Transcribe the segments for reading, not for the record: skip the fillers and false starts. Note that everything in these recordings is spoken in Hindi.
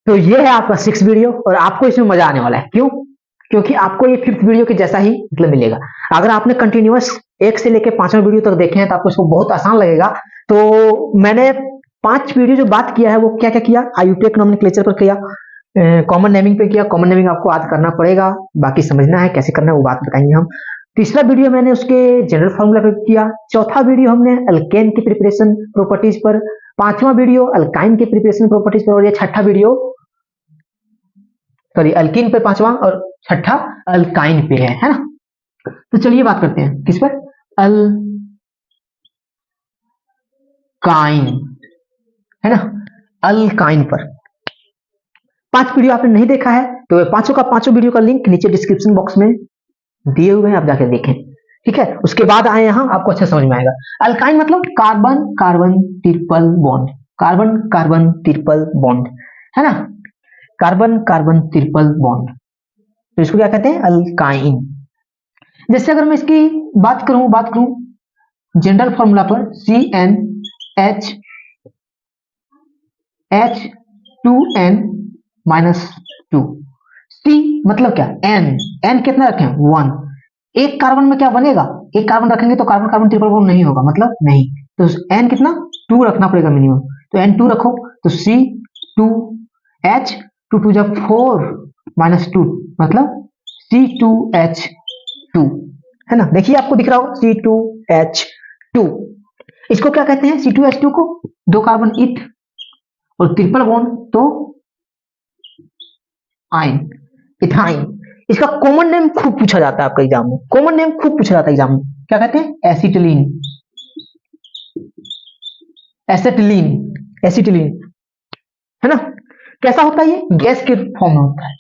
तो ये है आपका 6 वीडियो और आपको इसमें मजा आने वाला है। क्यों? क्योंकि आपको ये 5th वीडियो के जैसा ही मतलब मिलेगा। अगर आपने कंटिन्यूअस 1 से लेकर 5वां वीडियो तक देखे हैं तो आपको इसको बहुत आसान लगेगा। तो मैंने 5 वीडियो जो बात किया है वो क्या क्या किया, आईयूटीएफ नोमेनक्लेचर पर किया, कॉमन नेमिंग पे किया। कॉमन नेमिंग आपको याद करना पड़ेगा, बाकी समझना है कैसे करना है वो बात बताएंगे हम। तीसरा वीडियो मैंने उसके जनरल फार्मूला पे किया। चौथा वीडियो हमने अल्केन की प्रिपरेशन प्रॉपर्टीज पर, पांचवा वीडियो अल्काइन के प्रिपरेशन प्रॉपर्टीज पर, और ये छठा वीडियो सॉरी अल्किन पे पांचवा और छठा अल्काइन पे है ना। तो चलिए बात करते हैं किस पर, अल्काइन, है ना, अल्काइन पर। 5 वीडियो आपने नहीं देखा है तो पांचों का पांचों वीडियो का लिंक नीचे डिस्क्रिप्शन बॉक्स में दिए हुए हैं, आप जाकर देखें। ठीक है, उसके बाद आए यहां, आपको अच्छा समझ में आएगा। अल्काइन मतलब carbon carbon triple bond, carbon carbon triple bond, है ना, कार्बन कार्बन ट्रिपल बॉन्ड, तो इसको क्या कहते हैं, अल्काइन। जैसे अगर मैं इसकी बात करूं जनरल फॉर्मूला पर, CnH2n-2। C मतलब क्या, n कितना रखें, 1। एक कार्बन में क्या बनेगा, एक कार्बन रखेंगे तो कार्बन कार्बन ट्रिपल बॉन्ड नहीं होगा, मतलब नहीं, तो n कितना 2 रखना पड़ेगा मिनिमम, तो n2 रखो, तो C2H 2 जब 4 -2 मतलब C2H2, है ना। देखिए आपको दिख रहा हो C2H2, इसको क्या कहते हैं, C2H2 को, 2 कार्बन ईथ और ट्रिपल बॉन्ड तो आइन, इथाइन। इसका कॉमन नेम खूब पूछा जाता है आपका एग्जाम में, कॉमन नेम खूब पूछा जाता है एग्जाम में, क्या कहते हैं, एसिटिलीन, एसिटिलीन, एसिटिलीन, है ना। कैसा होता है ये, गैस के फॉर्म में होता है।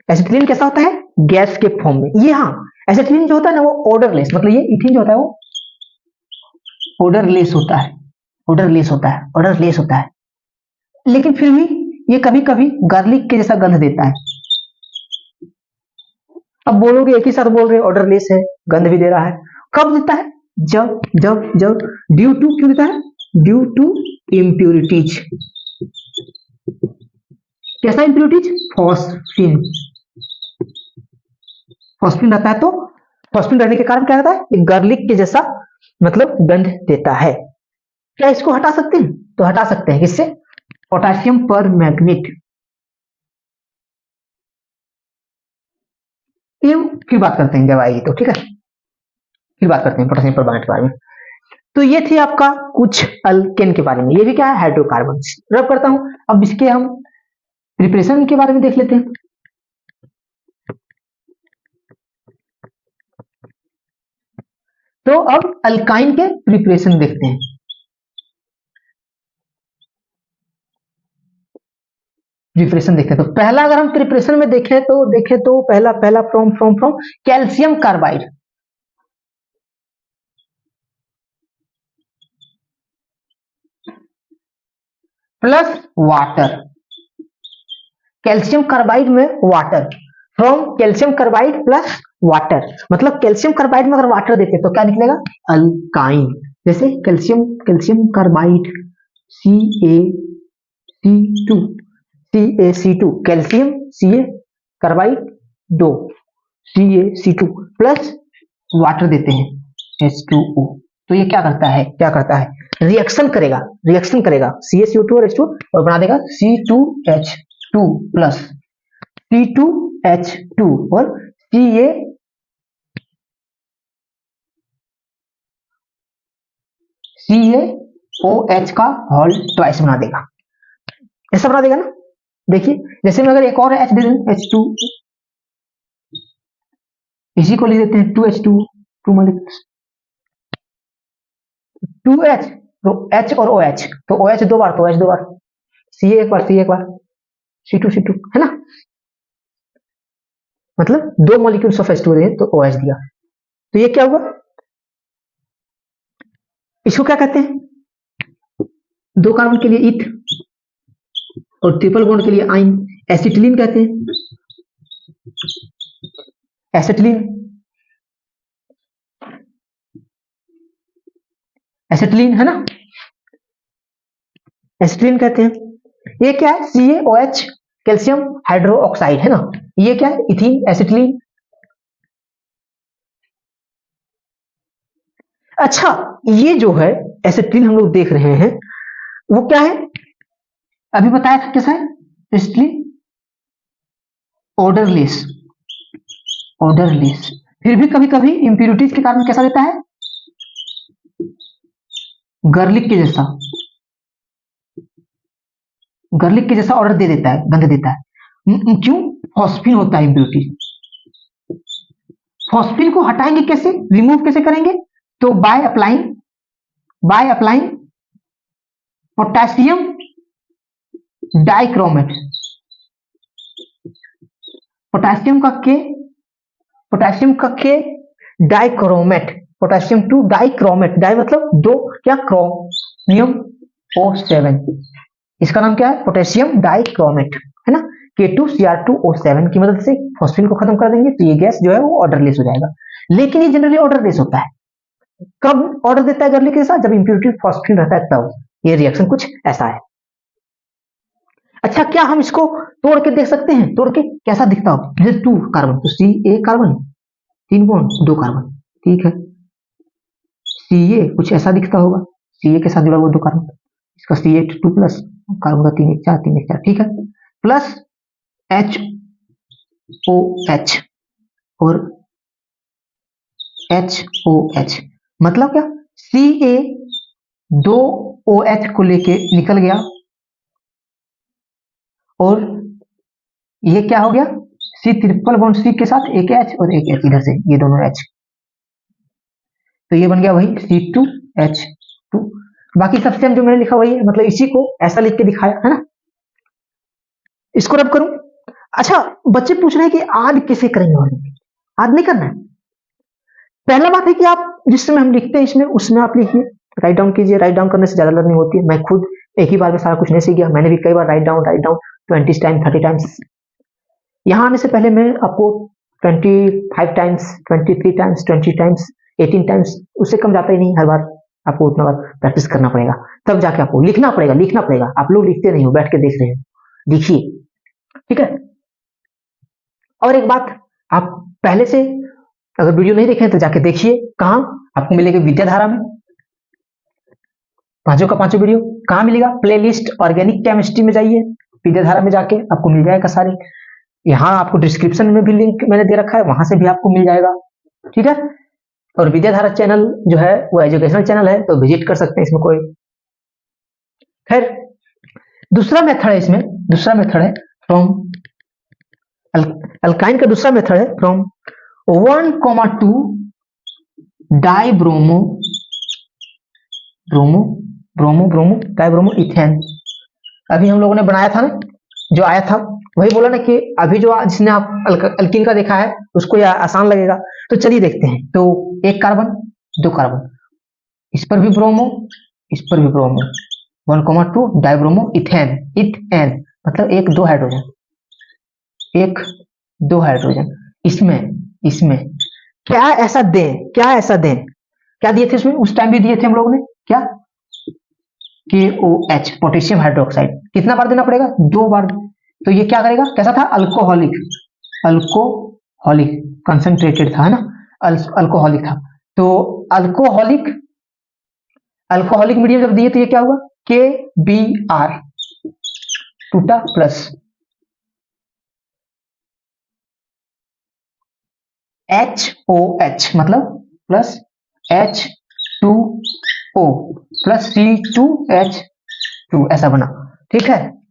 एसिटिलीन कैसा होता है, गैस के फॉर्म में। ये हाँ, एसिटिलीन जो होता है ना वो ऑर्डरलेस, मतलब ये इथिन जो होता है वो ऑर्डरलेस होता है, ऑर्डरलेस होता है, ऑर्डरलेस होता है, लेकिन फिर भी ये कभी कभी गार्लिक के जैसा गंध देता है। अब बोलोगे एक ही साथ बोल रहे ऑर्डरलेस है, गंध भी दे रहा है, कब देता है, जब जब जब ड्यू टू, क्यों देता है, ड्यू टू इम्प्यूरिटीज। कैसा इम्प्यूरिटीज, फॉस्फिन, फॉस्फिन रहता है, तो फॉस्फिन रहने के कारण क्या होता है, गार्लिक के जैसा मतलब गंध देता है। क्या इसको हटा सकते हैं, तो हटा सकते हैं, किससे, पोटेशियम पर मैग्नेट। ये फिर बात करते हैं जब आएगी तो, ठीक है, फिर बात करते हैं पोटेशियम पर मैग्नेट के बारे में। तो ये थी आपका कुछ अल्केन के बारे में, ये भी क्या है, हाइड्रोकार्बन। रब करता हूं, अब इसके हम प्रिपरेशन के बारे में देख लेते हैं। तो अब अल्काइन के प्रिपरेशन देखते हैं, प्रिपरेशन देखते हैं। तो पहला अगर हम प्रिपरेशन में देखें तो पहला पहला from from from calcium carbide, plus water, calcium carbide में water, from calcium carbide plus water, मतलब कैल्शियम कार्बाइड में अगर वाटर देते तो क्या निकलेगा, अल्काइन। जैसे calcium calcium carbide CaC2, CaC2, calcium Ca carbide 2 CaC2 plus water देते हैं H2O, तो ये क्या करता है, रिएक्शन करेगा, CaCO2 और H2 और बना देगा C2H2 प्लस C2H2 और CaOH का होल ट्वाइस बना देगा, ऐसा बना देगा ना। देखिए जैसे मैं अगर एक और H दे दूं, H2, इसी को लिख देते हैं 2H2, 2 2H, तो H और OH, तो OH 2 बार, तो OH 2 बार, Ca एक बार, Ca एक बार, C2 है ना, मतलब 2 मॉलिक्यूल्स ऑफ H2 दे तो OH दिया। तो ये क्या हुआ, इसको क्या कहते हैं, 2 कार्बन के लिए ईथ और ट्रिपल बॉन्ड के लिए आइन, एसिटिलीन कहते हैं, एसिटिलीन, एसिटिलीन है ना, एसिटिलीन कहते हैं। ये क्या है, CaOH कैल्शियम हाइड्रोक्साइड है ना। ये क्या है, इथीन एसिटिलीन। अच्छा, ये जो है एसिटिलीन हम लोग देख रहे हैं वो क्या है, अभी बताया था कैसा है, एसिटिलीन ऑर्डरलेस, ऑर्डरलेस। फिर भी कभी कभी इंप्यूरिटीज के कारण कैसा देता है, गर्लिक के जैसा, गर्लिक के जैसा ऑर्डर दे देता है, गंध देता है। क्यों, फॉस्फिन होता है इंप्यूरिटी। फॉस्फिन को हटाएंगे कैसे, रिमूव कैसे करेंगे, तो by applying potassium dichromate. Potassium का के डाइक्रोमेट, पोटेशियम 2 डाइक्रोमेट, डाई मतलब दो, क्या, क्रोमियम O7, इसका नाम क्या है, पोटेशियम डाइक्रोमेट है ना। K2Cr2O7 की मदद से फॉस्फिन को खत्म कर देंगे तो ये गैस जो है वो ऑर्डरलेस हो जाएगा। लेकिन ये जनरली ऑर्डरलेस होता है, कब ऑर्डर देता है गर्लिक के साथ, जब इंप्यूरिटी फॉस्फिन रहता है तब। ये रिएक्शन कुछ ऐसा है। अच्छा, क्या हम इसको तोड़ के देख सकते हैं, तोड़ के कैसा दिखता हो, जैसे 2 कार्बन तो Ca कार्बन, 3 बॉन्ड 2 कार्बन, ठीक है। Ca कुछ ऐसा दिखता होगा, Ca के साथ जुड़ा हुआ 2 कार्बन, इसका Ca2 प्लस कार्बन का 3 1 4 3 1 4, ठीक है, प्लस HOH और HOH, मतलब क्या, Ca 2 OH को लेके निकल गया और ये क्या हो गया, C ट्रिपल बॉन्ड C के साथ एक H और एक H इधर से, ये दोनों H, तो ये बन गया वही C2H2। बाकी सब सेम जो मैंने लिखा वही है, मतलब इसी को ऐसा लिख के दिखाया है ना। इसको रब करूं। अच्छा, बच्चे पूछ रहे हैं कि आद कैसे करेंगे, और आद नहीं करना है। पहला बात है कि आप जिस समय हम लिखते हैं इसमें, उसमें आप लिखिए, राइट डाउन कीजिए, राइट डाउन करने से ज्यादा लर्निंग होती है। मैं खुद एक ही बार में सारा कुछ नहीं सीख गया, मैंने भी कई बार राइट डाउन 20 टाइम 30 टाइम्स। यहां आने से पहले मैं आपको 25 टाइम्स 23 टाइम्स 20 टाइम्स 18 टाइम्स, उससे कम जाता ही नहीं, हर बार आपको उतना बार प्रैक्टिस करना पड़ेगा, तब जाके आपको लिखना पड़ेगा। आप लोग लिखते नहीं हो, बैठ के देख रहे हो, लिखिए, ठीक है। और एक बात, आप पहले से अगर वीडियो नहीं देखे तो जाके देखिए, कहां आपको मिलेगा, विद्याधारा में, पांचों का पांचों वीडियो कहां मिलेगा, प्लेलिस्ट ऑर्गेनिक केमिस्ट्री में जाइए, विद्याधारा में जाके आपको मिल जाएगा सारे। यहाँ आपको डिस्क्रिप्शन में भी लिंक मैंने दे रखा है, वहां से भी आपको मिल जाएगा, ठीक है। और विद्याधारा चैनल जो है वो एजुकेशनल चैनल है, तो विजिट कर सकते हैं, इसमें कोई। खैर, दूसरा मेथड है इसमें, दूसरा मेथड है फ्रॉम अल्काइन का दूसरा मेथड है फ्रॉम 1,2 डाइब्रोमो डाइब्रोमो इथेन। अभी हम लोगों ने बनाया था ना, जो आया था वही बोला ना कि अभी जो जिसने आप अल्किन का देखा है उसको यह आसान लगेगा, तो चलिए देखते हैं। तो 1 कार्बन 2 कार्बन, इस पर भी ब्रोमो, इस पर भी ब्रोमो, 1,2 डाइब्रोमो इथेन, इथेन मतलब 1 2 हाइड्रोजन, 1 2 हाइड्रोजन। इसमें क्या ऐसा दें, क्या दिए थे उसमें, उस टाइम भी दिए थे हम लोगों ने, क्या, KOH पोटेशियम हाइड्रोक्साइड। कितना बार देना पड़ेगा, 2 बार। तो ये क्या करेगा, कैसा था, अल्कोहलिक कंसंट्रेटेड था, है ना, अल्कोहलिक था। तो अल्कोहलिक मीडियम जब दिए तो ये क्या हुआ, KBr टूटा प्लस HOH मतलब प्लस H2O प्लस C2H2, ऐसा बना, ठीक है।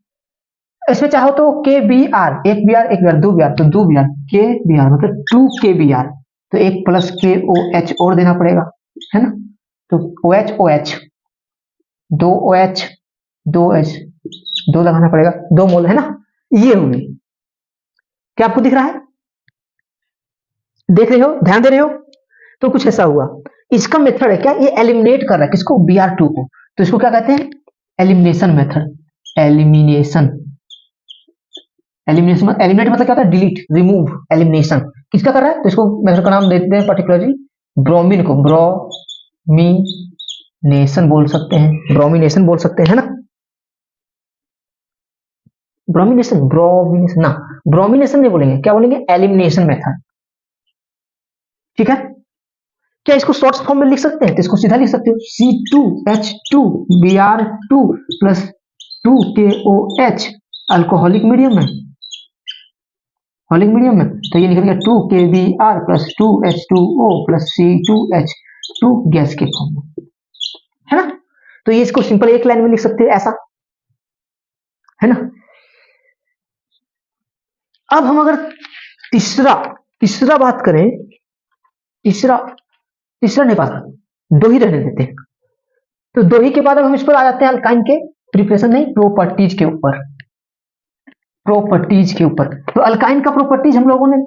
इसमें चाहो तो KBr, एक Br 2 Br, तो 2 Br, KBr मतलब 2 KBr, तो एक प्लस KOH और देना पड़ेगा, है ना। तो OH 2 OH 2 H 2 लगाना पड़ेगा, 2 मोल, है ना। ये होगी, क्या आपको दिख रहा है, देख रहे हो, ध्यान दे रहे हो। तो कुछ ऐसा हुआ। इसका मेथड है क्या, ये एलिमिनेट कर रहा है किसको, Br2 को, तो इसको क्या कहते हैं, एलिमिनेशन मेथड। एलिमिनेट मतलब क्या होता है, डिलीट, रिमूव, एलिमिनेशन किसका कर रहा है, तो इसको मेथड का नाम देते हैं पर्टिकुलरली ब्रोमीन को, ब्रोमिनेशन बोल सकते हैं, है ना। ब्रोमिनेशन ब्रोमिनेशन ना, ब्रोमिनेशन नहीं बोलेंगे, क्या बोलेंगे? Elimination method. ठीक है, क्या इसको शॉर्ट फॉर्म में लिख सकते हैं? तो इसको सीधा लिख सकते हो C2H2Br2 plus 2KOH alcoholic medium में, हॉलिक मीडियम में, तो ये निकल गया 2KBr plus 2H2O plus C2H2 gas के फॉर्म में, है ना। तो ये इसको सिंपल एक लाइन में लिख सकते हैं ऐसा, है ना। अब हम अगर तीसरा बात करें, तीसरा नहीं बात, दो ही रहने देते हैं। तो दो ही के बाद अब हम इस पर आ जाते हैं अल्काइन के प्रिपरेशन नहीं, प्रॉपर्टीज के ऊपर, प्रॉपर्टीज के ऊपर। तो अल्काइन का प्रॉपर्टीज हम लोगों ने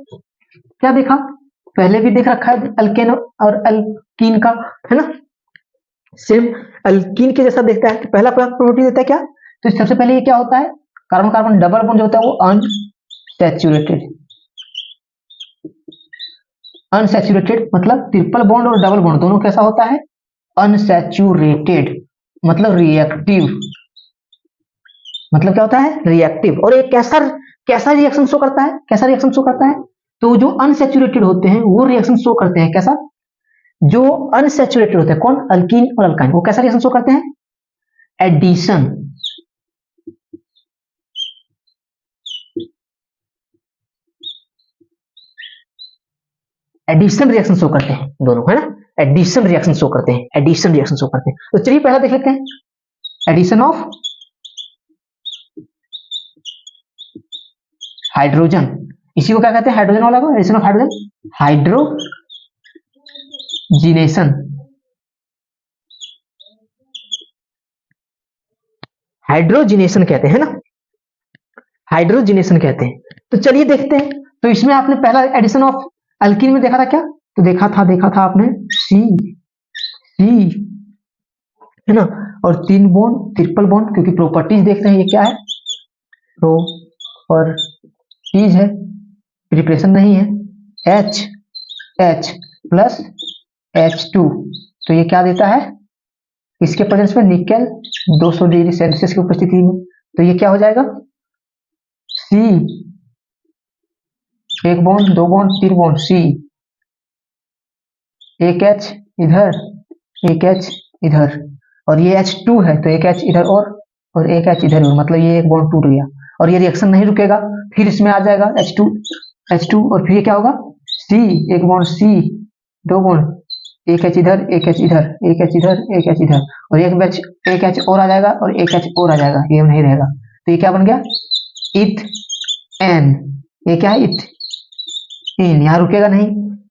क्या देखा, पहले भी देख रखा है, अल्केन और अल्कीन का, है ना। सेम अल्कीन के जैसा देखता है। तो पहला प्रॉपर्टी देता है क्या, तो सबसे पहले ये क्या होता है, कार्बन कार्बन डबल बॉन्ड जो होता है वो अनसैचुरेटेड, अनसैचुरेटेड मतलब ट्रिपल बॉन्ड और डबल बॉन्ड दोनों कैसा होता है, अनसैचुरेटेड मतलब रिएक्टिव, मतलब क्या होता है, रिएक्टिव। और एक कैसा रिएक्शन शो करता है, कैसा रिएक्शन शो करता है, तो जो अनसैचुरेटेड होते हैं वो रिएक्शन शो करते हैं कैसा, जो अनसैचुरेटेड होते हैं कौन, अल्कीन और अल्काइन, वो कैसा रिएक्शन शो करते हैं, एडिशन, एडिशन रिएक्शन शो करते हैं दोनों, है ना। एडिशन रिएक्शन शो करते हैं, एडिशन रिएक्शन शो करते हैं। तो चलिए पहला देख लेते हैं, एडिशन ऑफ हाइड्रोजन, इसी को क्या कहते हैं, हाइड्रोजन वाला को addition of hydrogen, hydrogenation, hydrogenation कहते हैं ना, हाइड्रोजिनेशन कहते हैं। तो चलिए देखते हैं। तो इसमें आपने पहला एडिशन ऑफ अल्कीन में देखा था क्या, तो देखा था आपने सी है ना, और 3 बॉन्ड ट्रिपल बॉन्ड, क्योंकि प्रॉपर्टीज देखते हैं ये क्या है, प्रॉपर्टीज है, प्रिपरेशन नहीं है, H प्लस H2, तो ये क्या देता है, इसके प्रेजेंस में निकेल 200 डिग्री सेल्सियस की उपस्थिति में, तो ये क्या हो जाएगा, C, एक बॉन्ड, 2 बॉन्ड, 3 बॉन्ड, C, एक H इधर, एक H इधर, और ये H2 है तो एक H इधर और एक H इधर, मतलब ये एक बॉन्ड टूट गया, और ये रिएक्शन नहीं रुकेगा, फिर इसमें आ जाएगा H2 और फिर ये क्या होगा, C, एक बॉन्ड C, 2 बॉन्ड, एक H इधर, एक H इधर, एक H इधर, एक H इधर, और एक H और आ जाएगा और एक H और आ जाएगा, ये नहीं रहेगा, तो ये क्या बन गया, इथेन, ये क्या है, इथेन, यहाँ रुकेगा नहीं,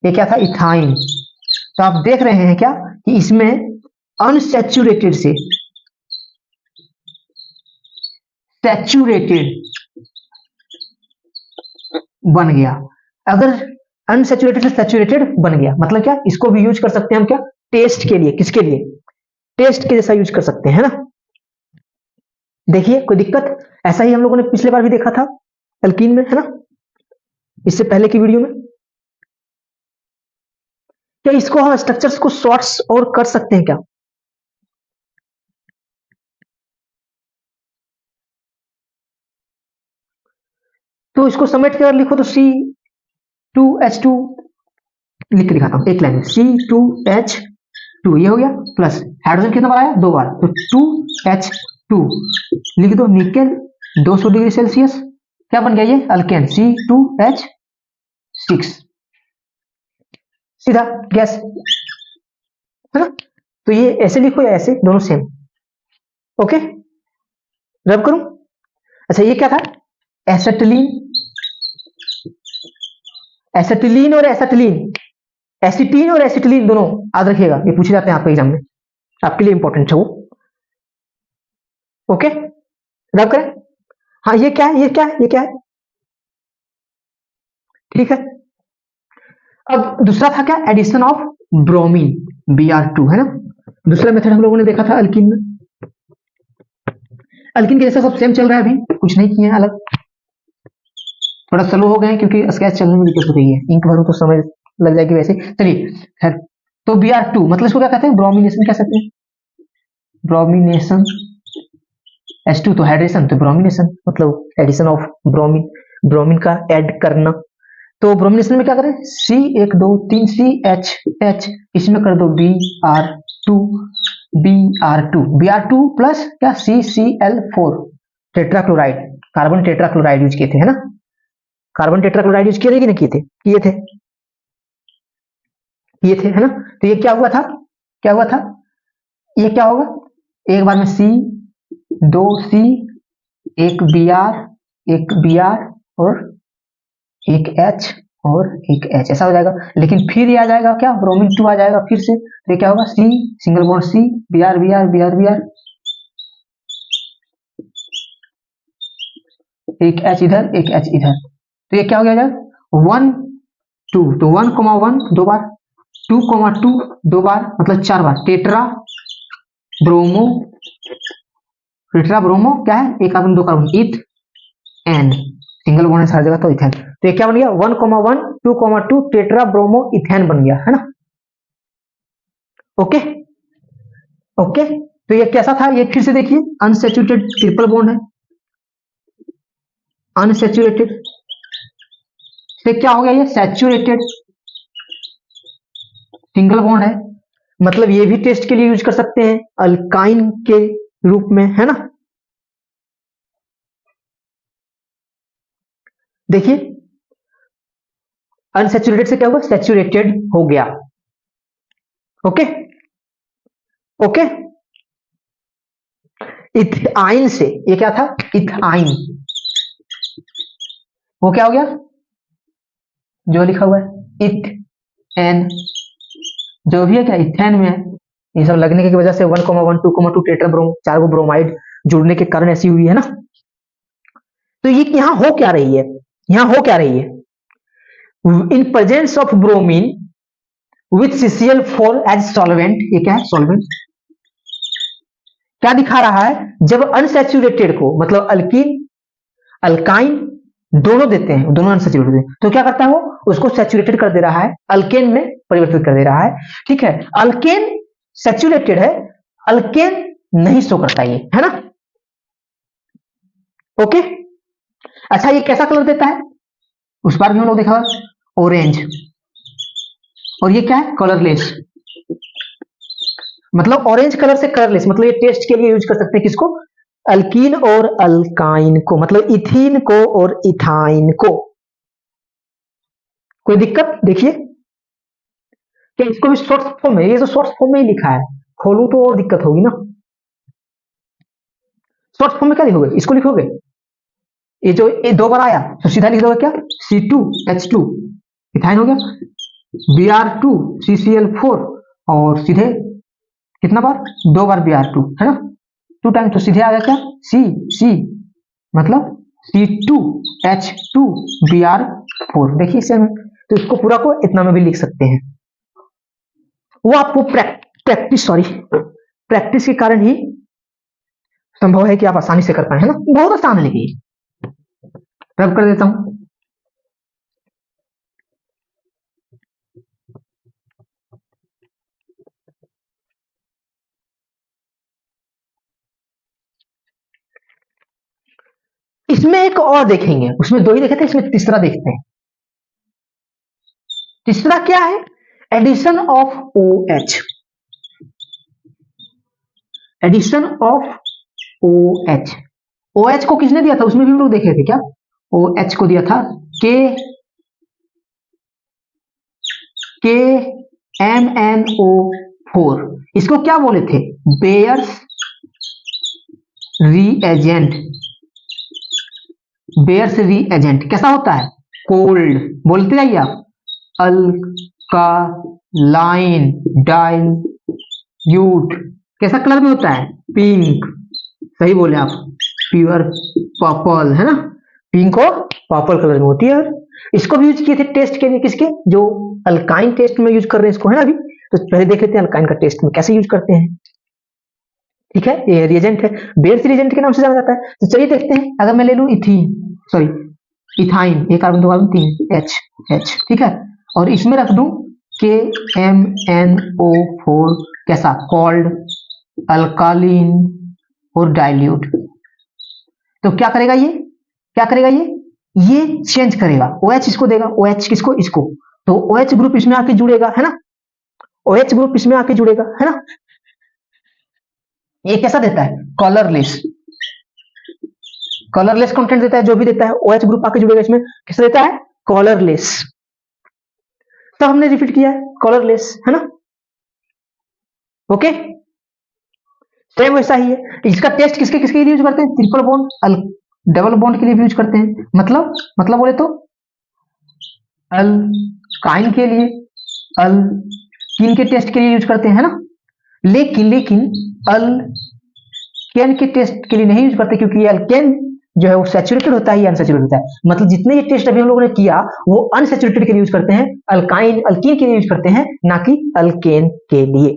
ये क्या था, इथाइन। तो आप देख रहे हैं क्या कि इसमें अनसैचुरेटेड से सैचुरेटेड बन गया। अगर अनसैचुरेटेड से सैचुरेटेड बन गया मतलब क्या, इसको भी यूज कर सकते हैं हम क्या, टेस्ट के लिए, किसके लिए, टेस्ट के जैसा यूज कर सकते हैं, है ना। देखिए कोई दिक्कत, ऐसा ही हम लोगों ने पिछले बार भी देखा था अल्कीन में, है ना, इससे पहले की वीडियो में। क्या इसको हम स्ट्रक्चर्स को शॉर्ट्स और कर सकते हैं क्या, तो इसको समेट कर लिखो, तो C2H2 लिख के दिखाता हूं एक लाइन में, C2H2 ये हो गया, प्लस हाइड्रोजन कितना बार आया, 2 बार, तो 2H2 लिख दो, निकेल 200 डिग्री सेल्सियस, क्या बन गया ये, अल्केन C2H6, सीधा गैस, है ना। तो ये ऐसे लिखो या ऐसे, दोनों सेम, ओके, रब करूं। अच्छा ये क्या था, एसिटिलीन, एसिटिलीन और एसिटिलीन, एसिटीन और एसिटिलीन दोनों याद रखिएगा, ये पूछे जाते हैं आपके एग्जाम में, आपके लिए इंपॉर्टेंट है वो, ओके, रब करें। हाँ ये क्या है, ये क्या है, ये क्या है, ठीक है। अब दूसरा था क्या, एडिशन ऑफ ब्रोमीन, Br2, है ना। दूसरा मेथड हम लोगों ने देखा था अल्कीन में, अल्कीन के जैसा सब सेम चल रहा है, अभी कुछ नहीं किए अलग, थोड़ा स्लो हो गए क्योंकि स्केच चलने में दिक्कत हो रही है, इंक भरूं तो समय लग जाएगी वैसे, चलिए खैर। तो Br2 मतलब इसको क्या कहते हैं, ब्रोमिनेशन कह सकते हैं, ब्रोमिनेशन H2 तो हाइड्रेशन, तो ब्रोमिनेशन मतलब एडिशन ऑफ ब्रोमीन, ब्रोमीन का ऐड करना। तो ब्रोमिनेशन में क्या करें, C 1 2 3 CH, इसमें कर दो Br2 प्लस क्या CCl4 tetrachloride, carbon tetrachloride use किए थे, है ना, कार्बन टेट्राक्लोराइड यूज किए थे कि नहीं किए थे, किए थे, है ना। तो ये क्या हुआ था, ये क्या होगा, एक बार में C, 2C, एक Br और एक H और एक H, ऐसा हो जाएगा। लेकिन फिर ये आ जाएगा क्या, ब्रोमीन 2 आ जाएगा फिर से, तो ये क्या होगा, C single bond C, Br, एक H इधर, एक H इधर, तो ये क्या हो गया, 1 2, तो 1,1 दो बार, 2,2 दो बार, मतलब 4 बार, टेट्रा ब्रोमो क्या है, एक कार्बन दो कार्बन, इथ एन, सिंगल बॉन्ड हर जगह, तो इथेन, तो ये क्या बन गया, 1,1 2,2 टेट्रा ब्रोमो इथेन बन गया, है ना। ओके, तो ये कैसा था, ये फिर से देखिए, अनसैचुरेटेड ट्रिपल बॉन्ड है, अनसैचुरेटेड से क्या हो गया, ये सैचुरेटेड सिंगल बॉन्ड है, मतलब ये भी टेस्ट के लिए यूज कर सकते हैं अल्काइन के रूप में, है ना। देखिए अनसैचुरेटेड से क्या हुआ, सैचुरेटेड हो गया। ओके, इथाइन से, ये क्या था, इथाइन, वो क्या हो गया, जो लिखा हुआ है इथ एन, जो भी है क्या, इथेन में है, ये सब लगने की वजह से 1,1 2,2 टेट्राब्रोम, 4 गो ब्रोमाइड जुड़ने के कारण ऐसी हुई है ना। तो ये यहां हो क्या रही है, in presence of bromine with CCl4 as solvent, ये क्या है, सॉल्वेंट, क्या दिखा रहा है, जब अनसैचुरेटेड को मतलब अल्काइन दोनों देते हैं, दोनों अनसैचुरेटेड हैं, तो क्या करता है, वो उसको सैचुरेटेड कर दे रहा है, अल्केन में परिवर्तित कर दे रहा है, ठीक है। अल्केन सैचुरेटेड है, अल्केन नहीं शो करता ये, है ना। ओके, अच्छा ये कैसा कलर देता है, उस बार भी हम लोग देखा ऑरेंज, और ये क्या है, कलरलेस, मतलब ऑरेंज कलर से कलरलेस, मतलब ये टेस्ट के लिए यूज कर सकते हैं किसको, अल्कीन और अल्काइन को, मतलब इथीन को और इथाइन को। कोई दिक्कत, देखिए क्या इसको भी शॉर्ट फॉर्म में, ये तो शॉर्ट फॉर्म में ही लिखा है, खोलूं तो और दिक्कत होगी ना, शॉर्ट फॉर्म में क्या लिखोगे, इसको लिखोगे, ये जो ये दो बार आया तो सीधा लिख दोगे क्या, C2H2 इथाइन हो गया, Br2 CCl4 और सीधे कितना बार, दो बार Br2, है ना, 2 टाइम, तो सीधे आ गया क्या, C मतलब C2H2 Br4, देखिए इससे में, तो इसको पूरा को इतना में भी लिख सकते हैं, वो आपको प्रैक्टिस के कारण ही संभव है कि आप आसानी से कर पाए, है ना, बहुत आसान है, लेकिन रब कर देता हूं, इसमें एक और देखेंगे, उसमें 2 ही देखे थे, इसमें तीसरा देखते हैं, तीसरा क्या है, addition of OH, addition of OH को किसने दिया था, उसमें भी हम लोग देखे थे क्या, OH को दिया था KMnO4, इसको क्या बोले थे, बेयर्स रीएजेंट, कैसा होता है, कोल्ड, बोलते जाइए आप, अल्कालाइन डाइल्यूट, कैसा कलर में होता है, पिंक, सही बोले आप, प्योर पर्पल, है ना, पिंक और पर्पल कलर में होती है। इसको भी यूज किए थे टेस्ट के लिए, किसके, जो अल्काइन टेस्ट में यूज कर रहे हैं इसको, है ना, अभी तो पहले देख लेते हैं अल्काइन का टेस्ट में कैसे यूज करते हैं, ठीक है, ये रिएजेंट है, बेयर्स रिएजेंट के नाम से जाना जाता है। तो चलिए देखते हैं, अगर मैं ले लूं इथाइन, एक कार्बन दो कार्बन 3 H, ठीक है, और इसमें रख दूं KMnO4, कैसा, कोल्ड, अल्कालीन और डाइल्यूट, तो क्या करेगा ये चेंज करेगा, OH इसको देगा, OH किसको, इसको, तो OH ग्रुप इसमें आके जुड़ेगा, है ना, OH ग्रुप इसमें आके जुड़ेगा, है ना। ये कैसा देता है, कलरलेस कंटेंट देता है, जो भी देता है OH ग्रुप आके जुड़ेगा इसमें, किससे देता है, कलरलेस। तो हमने रिपीट किया है कलरलेस, है ना, ओके। सेम वैसा ही है, इसका टेस्ट किसके किसके लिए यूज करते हैं, ट्रिपल बॉन्ड, डबल बॉन्ड के लिए भी यूज करते हैं, मतलब बोले तो अल्काइन के लिए, अल्कीन के टेस्ट के लिए यूज करते हैं, है ना। लेकिन अल्केन के टेस्ट के लिए नहीं यूज करते, क्योंकि अल्केन जो है वो सैचुरेटेड होता है या अनसैचुरेटेड होता है। मतलब जितने ये टेस्ट अभी हम लोगों ने किया वो अनसैचुरेटेड के लिए यूज करते हैं, अल्कीन के लिए यूज करते हैं, ना कि अल्केन के लिए।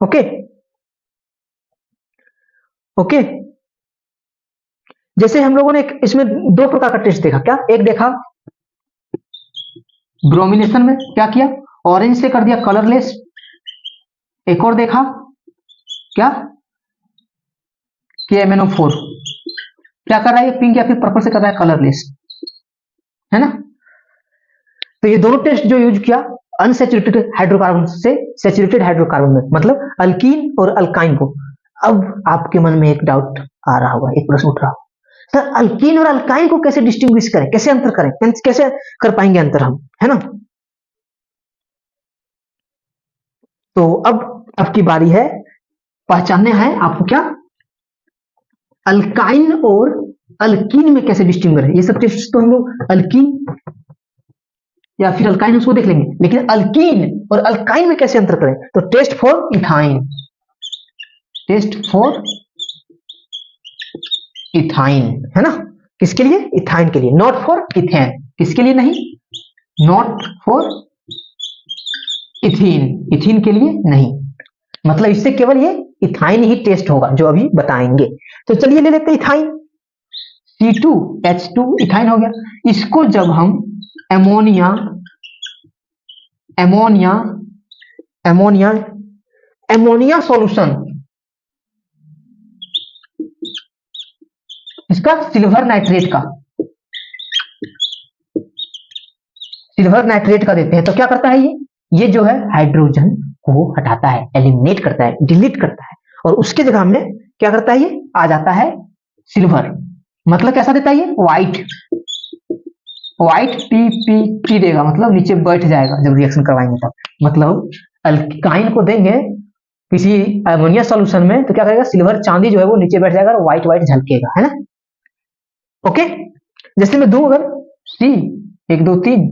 ओके, जैसे हम लोगों ने इसमें दो प्रकार का टेस्ट देखा, क्या, एक देखा ब्रोमिनेशन में क्या किया, ऑरेंज से कर दिया कलरलेस, एक और देखा क्या, KMnO4 क्या कर रहा है, पिंक या फिर पर्पल से कर रहा है, कलरलेस, है ना। तो ये दोनों टेस्ट जो यूज किया अनसैचुरेटेड हाइड्रोकार्बन से सैचुरेटेड हाइड्रोकार्बन में, मतलब अल्कीन और अल्काइन को। अब आपके मन में एक डाउट आ रहा होगा, एक प्रश्न उठ रहा होगा, सर अल्कीन और अल्काइन को कैसे डिस्टिंग्विश करें, कैसे अंतर करें, कैसे कर पाएंगे अंतर हम, है ना। तो अब की बारी है, पहचानने हैं आपको क्या, अल्काइन और अल्कीन में कैसे डिस्टिंग्विश करें। ये सब टेस्ट तो हम लोग अल्कीन या फिर अल्काइन उसको देख लेंगे, लेकिन अल्कीन और अल्काइन में कैसे अंतर करें, तो टेस्ट फॉर इथाइन, है ना, किसके लिए, इथाइन के लिए, नॉट फॉर इथेन, किसके लिए नहीं, नॉट फॉर इथीन के लिए नहीं, मतलब इससे केवल ये इथाइन ही टेस्ट होगा जो अभी बताएंगे। तो चलिए ले लेते हैं इथाइन, C2H2 इथाइन हो गया। इसको जब हम एमोनिया सॉल्यूशन, इसका सिल्वर नाइट्रेट का देते हैं, तो क्या करता है ये जो है हाइड्रोजन को हटाता है, एलिमिनेट करता है, डिलीट करता है, और उसके जगह में क्या करता है, ये आ जाता है सिल्वर। मतलब कैसा देता है ये, व्हाइट PPT देगा, मतलब नीचे बैठ जाएगा जब रिएक्शन करवाएंगे तब। मतलब अल्काइन को देंगे किसी अमोनिया सॉल्यूशन में, तो क्या करेगा, सिल्वर चांदी जो है वो नीचे बैठ जाएगा और व्हाइट झलकेगा, है ना। ओके, जैसे मैं दूं अगर C 1 2 3,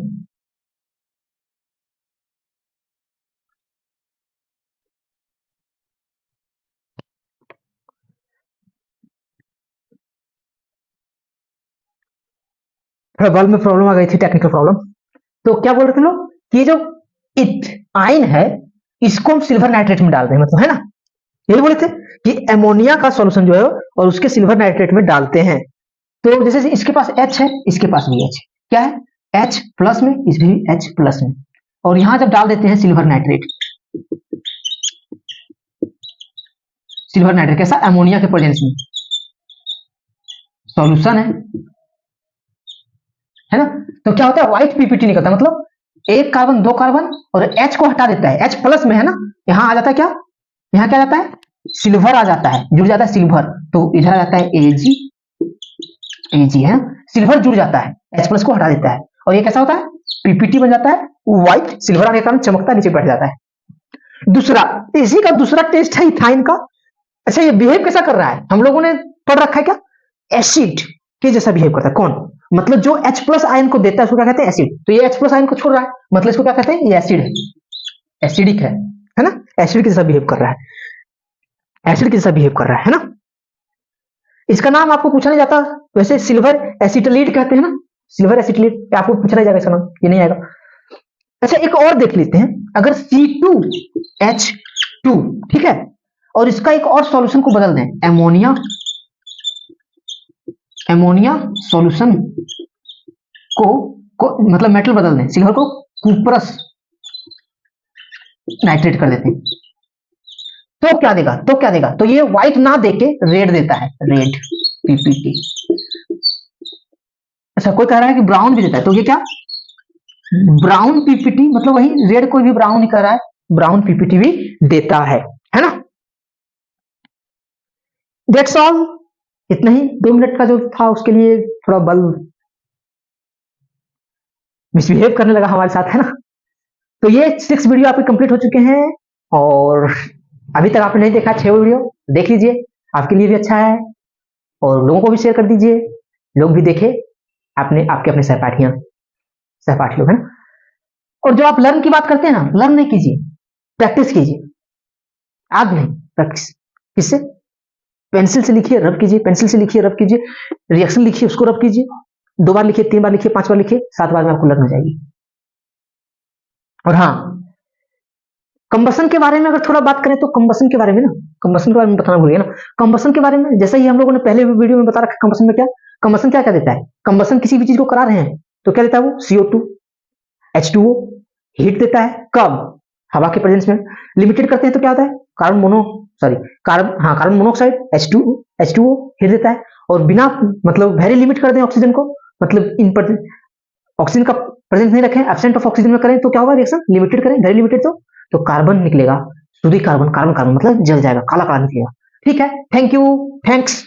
बल्ब में प्रॉब्लम आ गई थी, टेक्निकल प्रॉब्लम। तो क्या बोल रहे थे लोग, ये जो इथाइन है इसको हम सिल्वर नाइट्रेट में डाल दें, मतलब, है ना, यही बोले थे कि एमोनिया का सॉल्यूशन जो है और उसके सिल्वर नाइट्रेट में डालते हैं। तो जैसे इसके पास H है, इसके पास भी H, क्या है, H प्लस में, इसमें भी H प्लस में, और यहां जब डाल देते हैं सिल्वर नाइट्रेट कैसा, एमोनिया के प्रेजेंस में सॉल्यूशन है ना। तो क्या होता है, व्हाइट PPT निकलता है, मतलब एक कार्बन, दो कार्बन और H को हटा देता है, H प्लस में है ना, यहां आ जाता है क्या, यहां क्या जाता है, सिल्वर आ जाता है, जुड़ जाता है सिल्वर, तो इधर आ जाता है Ag है, सिल्वर जुड़ जाता है, H प्लस को हटा देता है, और ये कैसा होता है, PPT बन जाता है, व्हाइट सिल्वर आने के कारण चमकता नीचे बैठ जाता है। दूसरा, इसी का दूसरा टेस्ट है इथाइन का। अच्छा, ये बिहेव कैसा कर रहा है, हम लोगों ने पढ़ रखा है क्या, एसिड के जैसा बिहेव करता है। कौन, मतलब जो H प्लस आयन को देता है उसको क्या कहते हैं, एसिड। तो ये H प्लस आयन को छोड़ रहा है, मतलब इसको क्या कहते हैं, ये एसिड है, एसिडिक है ना, एसिड के जैसा बिहेव कर रहा है, एसिड के जैसा बिहेव कर रहा है ना। इसका नाम आपको पूछा नहीं जाता, वैसे सिल्वर एसिटिलीड कहते हैं ना, सिल्वर एसिटिलीड, आपको पूछा नहीं जाएगा इसका नाम, ये नहीं आएगा। अच्छा, एक और देख लेते हैं, अगर C2H2, ठीक है, और इसका एक और सॉल्यूशन को बदल दें, एमोनिया सॉल्यूशन को मतलब मेटल बदल दें, सिल्वर को कुप्रस नाइट्रेट कर देते हैं, तो क्या देगा, तो ये व्हाइट ना देके रेड देता है, रेड, पीपीटी। अच्छा, कोई कह रहा है कि ब्राउन भी देता है, तो ये क्या, ब्राउन पीपीटी, मतलब वही रेड कोई भी ब्राउन ही कर रहा है, ब्राउन पीपीटी भी देता है ना। दैट्स ऑल, इतना ही। 2 मिनट का जो था उसके लिए थोड़ा बल्ब मिसबिहेव करने लगा हमारे साथ, है ना। तो ये 6 वीडियो आपके कंप्लीट हो चुके हैं, और अभी तक आपने नहीं देखा 6 वीडियो, देख लीजिए, आपके लिए भी अच्छा है, और लोगों को भी शेयर कर दीजिए, लोग भी देखे, आपके अपने सहपाठी लोग, है ना। और जो आप लर्न की बात करते हैं ना, लर्न नहीं कीजिए, प्रैक्टिस कीजिए। आज नहीं, प्रैक्टिस किससे, पेंसिल से लिखिए, रब कीजिए, पेंसिल से लिखिए, रब कीजिए, रिएक्शन लिखिए, उसको रब कीजिए, 2 बार लिखिए, 3 बार लिखिए, 5 बार लिखिए, 7 बार में आपको लर्न हो जाएगी। और हाँ, कंबसन के बारे में अगर थोड़ा बात करें तो कंबसन के बारे में बताना भूल गया ना। कंबसन के बारे में जैसे ही हम लोगों ने पहले वीडियो में बता रखा, कंबसन में क्या, कंबसन क्या क्या देता है, कंबसन किसी भी चीज को करा रहे हैं तो क्या देता है वो, CO2, H2O, हीट देता है, कब, हवा के प्रेजेंस में। लिमिटेड करते हैं तो क्या होता है, कार्बन मोनोऑक्साइड, H2O हीट देता है। और बिना मतलब वेरी लिमिट कर दें ऑक्सीजन को, मतलब इन पर ऑक्सीजन का प्रेजेंस नहीं रखें, एब्सेंट ऑफ ऑक्सीजन में करें तो क्या होगा रिएक्शन, लिमिटेड करें, वेरी लिमिटेड तो कार्बन निकलेगा, शुद्ध कार्बन, कार्बन मतलब जल जाएगा, काला काला निकलेगा। ठीक है, थैंक यू, थैंक्स।